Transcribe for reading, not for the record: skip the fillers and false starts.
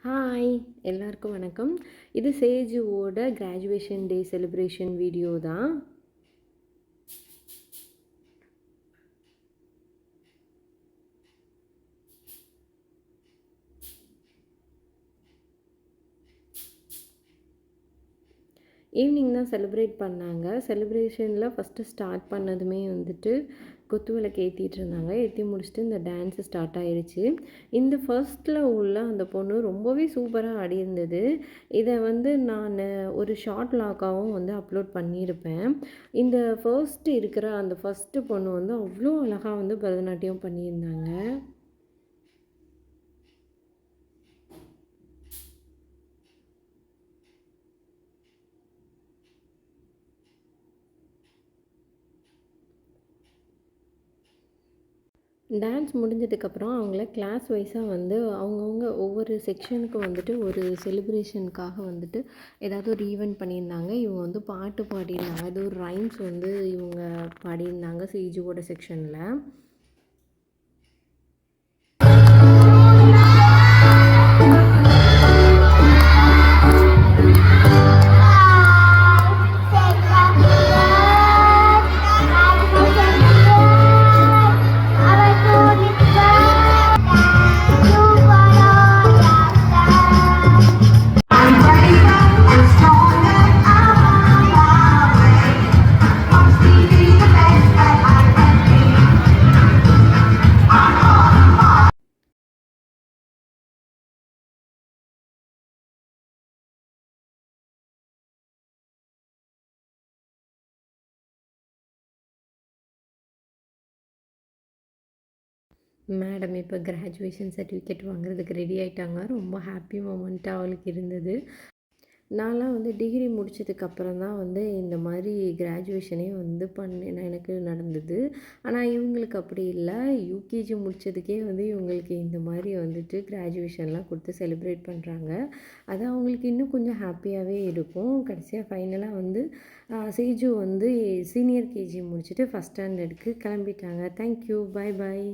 Hi எல்லாருக்கும் வணக்கம். இது சேஜுவோட கிராஜுவேஷன் டே செலிப்ரேஷன் வீடியோ தான். ஈவினிங் தான் செலிப்ரேட் பண்ணாங்க. செலிப்ரேஷனில் ஃபஸ்ட்டு ஸ்டார்ட் பண்ணதுமே குத்துவிளக்கு ஏற்றிட்டு இருந்தாங்க. ஏற்றி முடிச்சுட்டு இந்த டான்ஸு ஸ்டார்ட் ஆயிடுச்சு. இந்த ஃபர்ஸ்ட்டில் உள்ள அந்த பொண்ணு ரொம்பவே சூப்பராக ஆடியிருந்தது. இதை நான் ஒரு ஷார்ட் லாக்காகவும் அப்லோட் பண்ணியிருப்பேன். இந்த இருக்கிற அந்த ஃபஸ்ட்டு பொண்ணு அவ்வளோ அழகாக பரதநாட்டியம் பண்ணியிருந்தாங்க. டான்ஸ் முடிஞ்சதுக்கப்புறம் அவங்கள கிளாஸ் வைஸாக அவங்கவுங்க ஒவ்வொரு செக்ஷனுக்கு ஒரு செலிப்ரேஷனுக்காக ஏதாவது ஒரு ஈவெண்ட் பண்ணியிருந்தாங்க. இவங்க பாட்டு பாடியிருந்தாங்க. அது ஒரு ரைம்ஸ் இவங்க பாடியிருந்தாங்க சிஜுவோட செக்ஷனில். மேடம் இப்போ கிராஜுவேஷன் சர்டிஃபிகேட் வாங்குறதுக்கு ரெடி ஆகிட்டாங்க. ரொம்ப ஹாப்பி மூமெண்ட்டாக அவளுக்கு இருந்தது. நான்லாம் டிகிரி முடித்ததுக்கப்புறம் தான் இந்த மாதிரி கிராஜுவேஷனே எனக்கு நடந்தது. ஆனால் இவங்களுக்கு அப்படி இல்லை. யூகேஜி முடித்ததுக்கே இவங்களுக்கு இந்த மாதிரி கிராஜுவேஷன்லாம் கொடுத்து செலிப்ரேட் பண்ணுறாங்க. அது அவங்களுக்கு இன்னும் கொஞ்சம் ஹாப்பியாகவே இருக்கும். கடைசியாக ஃபைனலாக சேஜு சீனியர் கேஜி முடிச்சுட்டு ஃபஸ்ட் ஸ்டாண்டர்டுக்கு கிளம்பிட்டாங்க. தேங்க்யூ. பாய் பாய்.